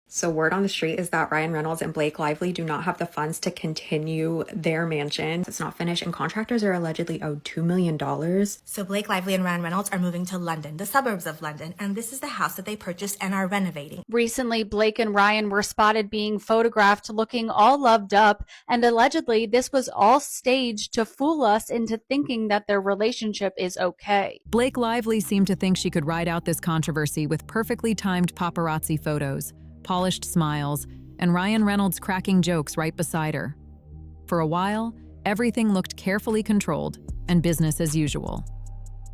So word on the street is that Ryan Reynolds and Blake Lively do not have the funds to continue their mansion. It's not finished, and contractors are allegedly owed $2 million. So Blake Lively and Ryan Reynolds are moving to London, the suburbs of London, and this is the house that they purchased and are renovating. Recently, Blake and Ryan were spotted being photographed looking all loved up, and allegedly this was all staged to fool us into thinking that their relationship is okay. Blake Lively seemed to think she could ride out this controversy with perfectly timed paparazzi photos, polished smiles, and Ryan Reynolds cracking jokes right beside her. For a while, everything looked carefully controlled and business as usual.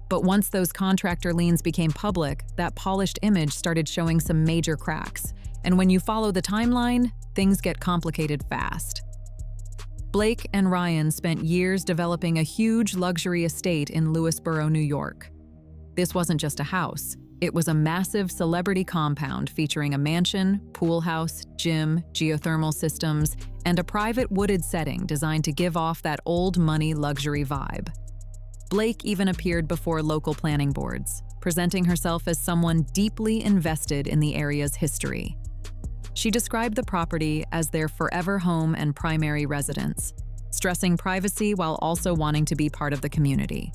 But once those contractor liens became public, that polished image started showing some major cracks. And when you follow the timeline, things get complicated fast. Blake and Ryan spent years developing a huge luxury estate in Lewisboro, New York. This wasn't just a house. It was a massive celebrity compound featuring a mansion, pool house, gym, geothermal systems, and a private wooded setting designed to give off that old money luxury vibe. Blake even appeared before local planning boards, presenting herself as someone deeply invested in the area's history. She described the property as their forever home and primary residence, stressing privacy while also wanting to be part of the community.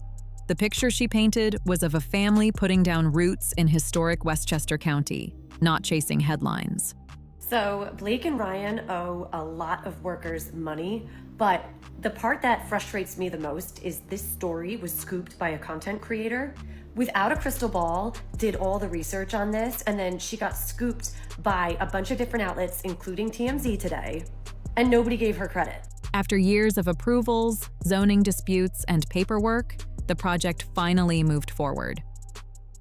The picture she painted was of a family putting down roots in historic Westchester County, not chasing headlines. So Blake and Ryan owe a lot of workers money, but the part that frustrates me the most is this story was scooped by a content creator without a crystal ball, did all the research on this, and then she got scooped by a bunch of different outlets, including TMZ today, and nobody gave her credit. After years of approvals, zoning disputes, and paperwork, the project finally moved forward.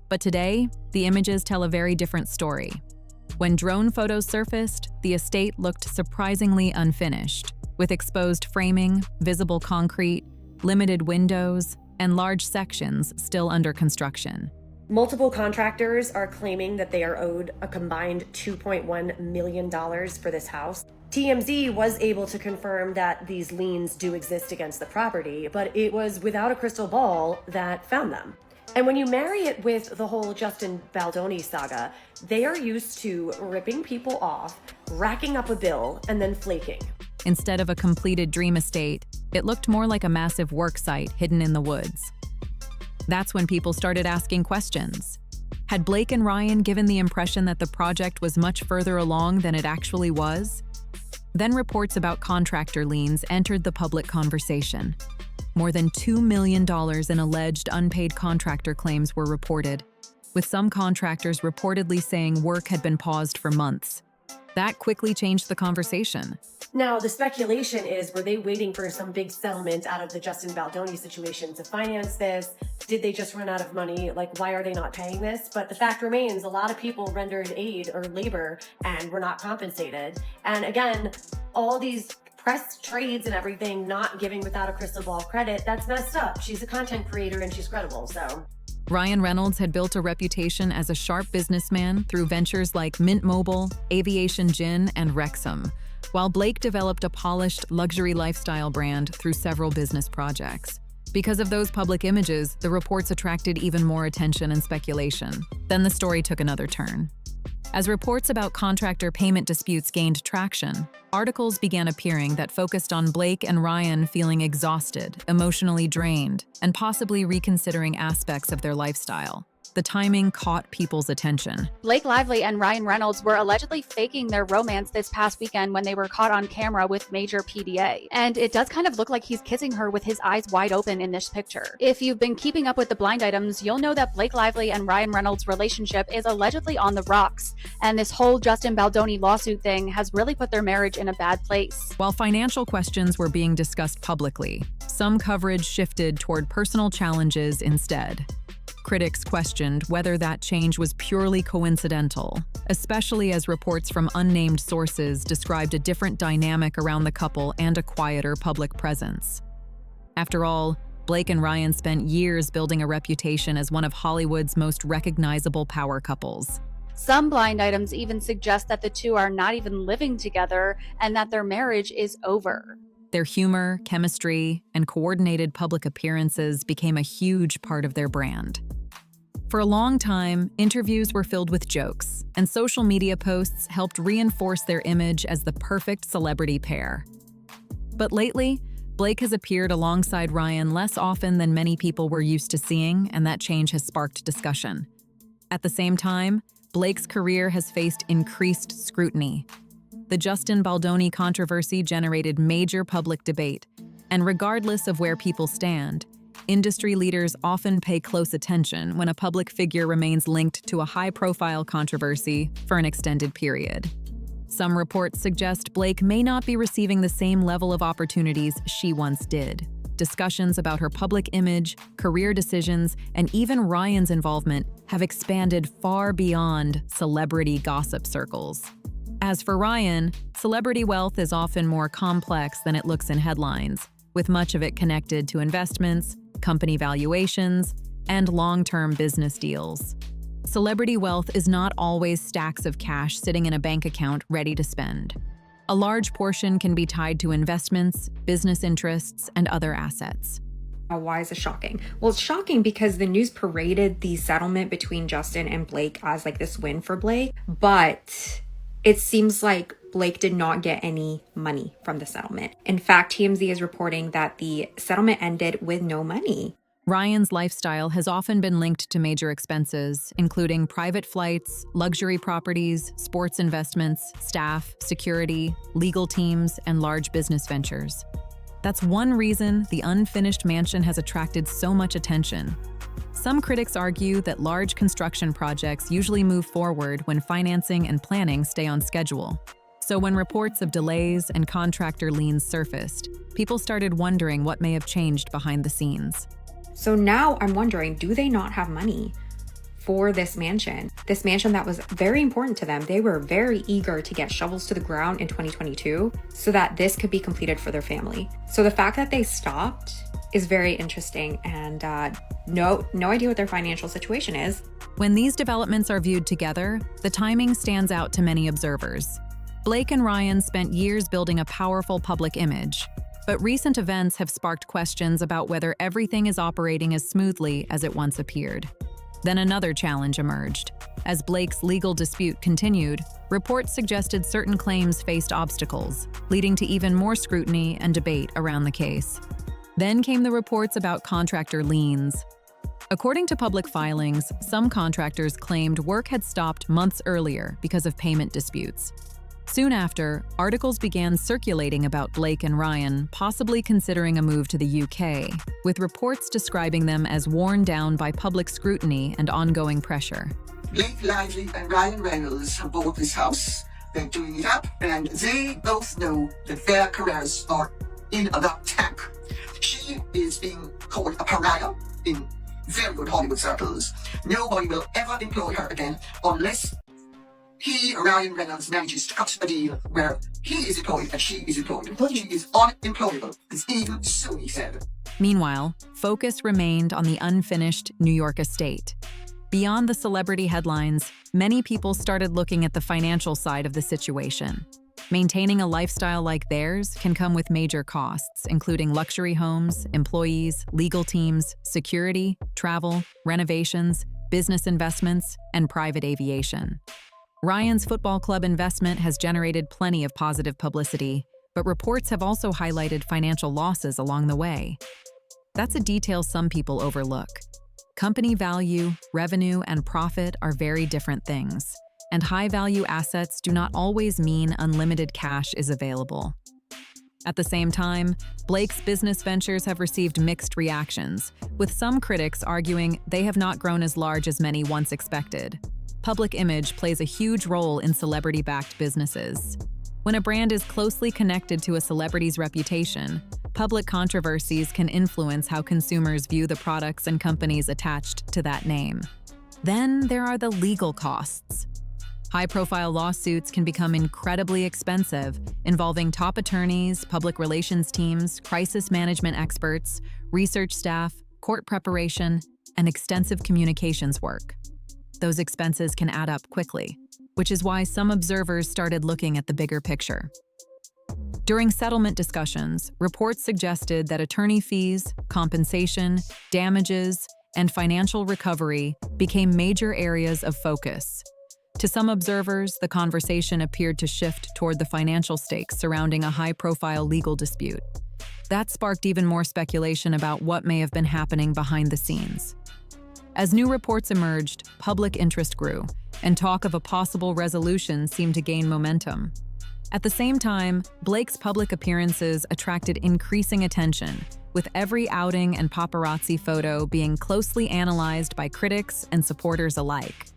But today, the images tell a very different story. When drone photos surfaced, the estate looked surprisingly unfinished, with exposed framing, visible concrete, limited windows, and large sections still under construction. Multiple contractors are claiming that they are owed a combined $2.1 million for this house. TMZ was able to confirm that these liens do exist against the property, but it was without a crystal ball that found them. And when you marry it with the whole Justin Baldoni saga, they are used to ripping people off, racking up a bill, and then flaking. Instead of a completed dream estate, it looked more like a massive work site hidden in the woods. That's when people started asking questions. Had Blake and Ryan given the impression that the project was much further along than it actually was? Then reports about contractor liens entered the public conversation. More than $2 million in alleged unpaid contractor claims were reported, with some contractors reportedly saying work had been paused for months. That quickly changed the conversation. Now, the speculation is, were they waiting for some big settlement out of the Justin Baldoni situation to finance this? Did they just run out of money? Like, why are they not paying this? But the fact remains, a lot of people rendered aid or labor and were not compensated. And again, all these press trades and everything, not giving without a crystal ball credit, that's messed up. She's a content creator and she's credible, so. Ryan Reynolds had built a reputation as a sharp businessman through ventures like Mint Mobile, Aviation Gin, and Wrexham, while Blake developed a polished luxury lifestyle brand through several business projects. Because of those public images, the reports attracted even more attention and speculation. Then the story took another turn. As reports about contractor payment disputes gained traction, articles began appearing that focused on Blake and Ryan feeling exhausted, emotionally drained, and possibly reconsidering aspects of their lifestyle. The timing caught people's attention. Blake Lively and Ryan Reynolds were allegedly faking their romance this past weekend when they were caught on camera with major PDA. And it does kind of look like he's kissing her with his eyes wide open in this picture. If you've been keeping up with the blind items, you'll know that Blake Lively and Ryan Reynolds' relationship is allegedly on the rocks. And this whole Justin Baldoni lawsuit thing has really put their marriage in a bad place. While financial questions were being discussed publicly, some coverage shifted toward personal challenges instead. Critics questioned whether that change was purely coincidental, especially as reports from unnamed sources described a different dynamic around the couple and a quieter public presence. After all, Blake and Ryan spent years building a reputation as one of Hollywood's most recognizable power couples. Some blind items even suggest that the two are not even living together and that their marriage is over. Their humor, chemistry, and coordinated public appearances became a huge part of their brand. For a long time, interviews were filled with jokes, and social media posts helped reinforce their image as the perfect celebrity pair. But lately, Blake has appeared alongside Ryan less often than many people were used to seeing, and that change has sparked discussion. At the same time, Blake's career has faced increased scrutiny. The Justin Baldoni controversy generated major public debate, and regardless of where people stand, industry leaders often pay close attention when a public figure remains linked to a high-profile controversy for an extended period. Some reports suggest Blake may not be receiving the same level of opportunities she once did. Discussions about her public image, career decisions, and even Ryan's involvement have expanded far beyond celebrity gossip circles. As for Ryan, celebrity wealth is often more complex than it looks in headlines, with much of it connected to investments, company valuations, and long-term business deals. Celebrity wealth is not always stacks of cash sitting in a bank account ready to spend. A large portion can be tied to investments, business interests, and other assets. Now, why is it shocking? Well, it's shocking because the news paraded the settlement between Justin and Blake as like this win for Blake, but it seems like Blake did not get any money from the settlement. In fact, TMZ is reporting that the settlement ended with no money. Ryan's lifestyle has often been linked to major expenses, including private flights, luxury properties, sports investments, staff, security, legal teams, and large business ventures. That's one reason the unfinished mansion has attracted so much attention. Some critics argue that large construction projects usually move forward when financing and planning stay on schedule. So when reports of delays and contractor liens surfaced, people started wondering what may have changed behind the scenes. So now I'm wondering, do they not have money for this mansion? This mansion that was very important to them. They were very eager to get shovels to the ground in 2022 so that this could be completed for their family. So the fact that they stopped is very interesting, and no idea what their financial situation is. When these developments are viewed together, the timing stands out to many observers. Blake and Ryan spent years building a powerful public image, but recent events have sparked questions about whether everything is operating as smoothly as it once appeared. Then another challenge emerged. As Blake's legal dispute continued, reports suggested certain claims faced obstacles, leading to even more scrutiny and debate around the case. Then came the reports about contractor liens. According to public filings, some contractors claimed work had stopped months earlier because of payment disputes. Soon after, articles began circulating about Blake and Ryan possibly considering a move to the UK, with reports describing them as worn down by public scrutiny and ongoing pressure. Blake Lively and Ryan Reynolds have bought this house. They're doing it up, and they both know that their careers are in the tank. She is being called a pariah in very good Hollywood circles. Nobody will ever employ her again unless Ryan Reynolds, manages to cut a deal where he is employed and she is employed. She is unemployable, as even Sony said. Meanwhile, focus remained on the unfinished New York estate. Beyond the celebrity headlines, many people started looking at the financial side of the situation. Maintaining a lifestyle like theirs can come with major costs, including luxury homes, employees, legal teams, security, travel, renovations, business investments, and private aviation. Ryan's football club investment has generated plenty of positive publicity, but reports have also highlighted financial losses along the way. That's a detail some people overlook. Company value, revenue, and profit are very different things, and high-value assets do not always mean unlimited cash is available. At the same time, Blake's business ventures have received mixed reactions, with some critics arguing they have not grown as large as many once expected. Public image plays a huge role in celebrity-backed businesses. When a brand is closely connected to a celebrity's reputation, public controversies can influence how consumers view the products and companies attached to that name. Then there are the legal costs. High-profile lawsuits can become incredibly expensive, involving top attorneys, public relations teams, crisis management experts, research staff, court preparation, and extensive communications work. Those expenses can add up quickly, which is why some observers started looking at the bigger picture. During settlement discussions, reports suggested that attorney fees, compensation, damages, and financial recovery became major areas of focus. To some observers, the conversation appeared to shift toward the financial stakes surrounding a high-profile legal dispute. That sparked even more speculation about what may have been happening behind the scenes. As new reports emerged, public interest grew, and talk of a possible resolution seemed to gain momentum. At the same time, Blake's public appearances attracted increasing attention, with every outing and paparazzi photo being closely analyzed by critics and supporters alike.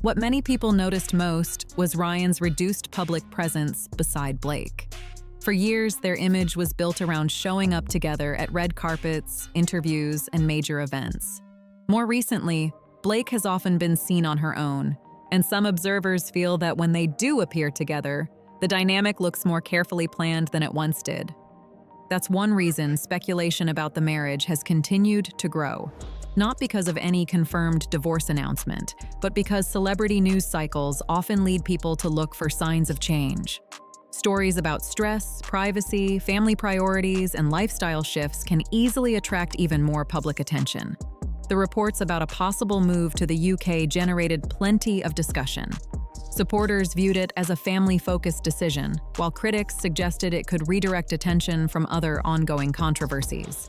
What many people noticed most was Ryan's reduced public presence beside Blake. For years, their image was built around showing up together at red carpets, interviews, and major events. More recently, Blake has often been seen on her own, and some observers feel that when they do appear together, the dynamic looks more carefully planned than it once did. That's one reason speculation about the marriage has continued to grow, not because of any confirmed divorce announcement, but because celebrity news cycles often lead people to look for signs of change. Stories about stress, privacy, family priorities, and lifestyle shifts can easily attract even more public attention. The reports about a possible move to the UK generated plenty of discussion. Supporters viewed it as a family-focused decision, while critics suggested it could redirect attention from other ongoing controversies.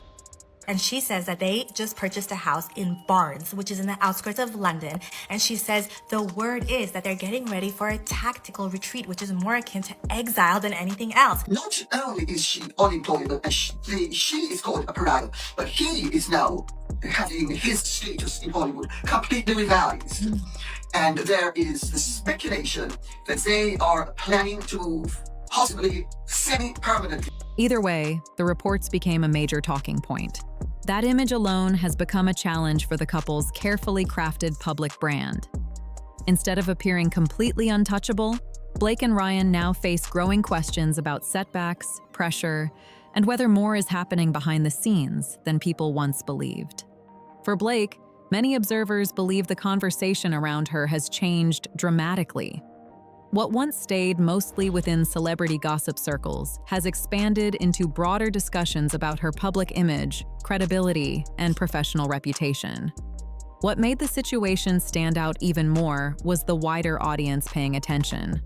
And she says that they just purchased a house in Barnes, which is in the outskirts of London. And she says the word is that they're getting ready for a tactical retreat, which is more akin to exile than anything else. Not only is she unemployable and she is called a pariah, but he is now having his status in Hollywood completely revised. And there is the speculation that they are planning to move, possibly semi-permanently. Either way, the reports became a major talking point. That image alone has become a challenge for the couple's carefully crafted public brand. Instead of appearing completely untouchable, Blake and Ryan now face growing questions about setbacks, pressure, and whether more is happening behind the scenes than people once believed. For Blake, many observers believe the conversation around her has changed dramatically. What once stayed mostly within celebrity gossip circles has expanded into broader discussions about her public image, credibility, and professional reputation. What made the situation stand out even more was the wider audience paying attention.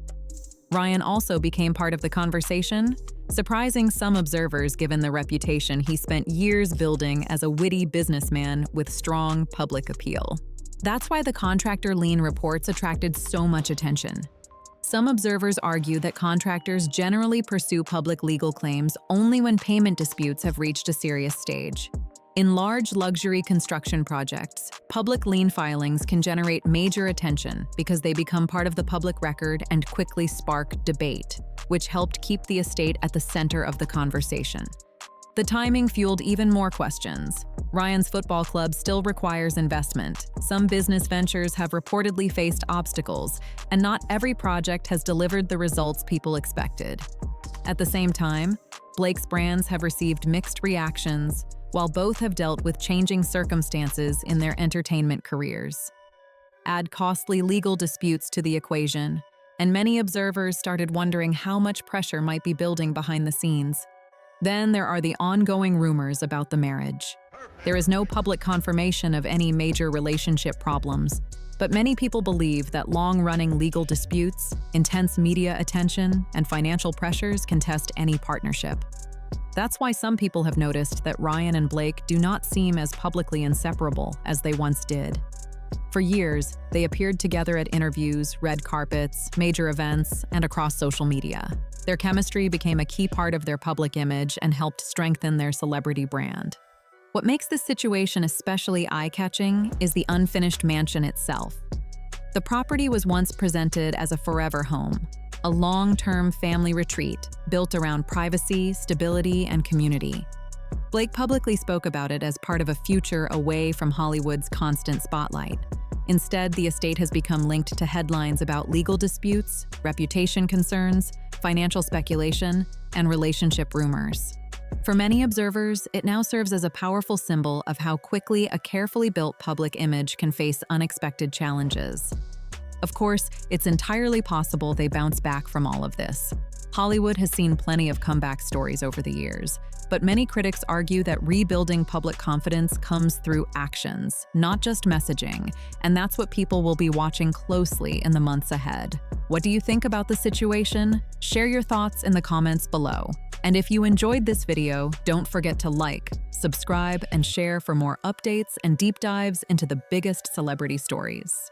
Ryan also became part of the conversation, surprising some observers given the reputation he spent years building as a witty businessman with strong public appeal. That's why the contractor lien reports attracted so much attention. Some observers argue that contractors generally pursue public legal claims only when payment disputes have reached a serious stage. In large luxury construction projects, public lien filings can generate major attention because they become part of the public record and quickly spark debate, which helped keep the estate at the center of the conversation. The timing fueled even more questions. Ryan's football club still requires investment. Some business ventures have reportedly faced obstacles, and not every project has delivered the results people expected. At the same time, Blake's brands have received mixed reactions, while both have dealt with changing circumstances in their entertainment careers. Add costly legal disputes to the equation, and many observers started wondering how much pressure might be building behind the scenes. Then there are the ongoing rumors about the marriage. There is no public confirmation of any major relationship problems, but many people believe that long-running legal disputes, intense media attention, and financial pressures can test any partnership. That's why some people have noticed that Ryan and Blake do not seem as publicly inseparable as they once did. For years, they appeared together at interviews, red carpets, major events, and across social media. Their chemistry became a key part of their public image and helped strengthen their celebrity brand. What makes this situation especially eye-catching is the unfinished mansion itself. The property was once presented as a forever home, a long-term family retreat built around privacy, stability, and community. Blake publicly spoke about it as part of a future away from Hollywood's constant spotlight. Instead, the estate has become linked to headlines about legal disputes, reputation concerns, financial speculation, and relationship rumors. For many observers, it now serves as a powerful symbol of how quickly a carefully built public image can face unexpected challenges. Of course, it's entirely possible they bounce back from all of this. Hollywood has seen plenty of comeback stories over the years, But many critics argue that rebuilding public confidence comes through actions, not just messaging, and that's what people will be watching closely in the months ahead. What do you think about the situation? Share your thoughts in the comments below. And if you enjoyed this video, don't forget to like, subscribe, and share for more updates and deep dives into the biggest celebrity stories.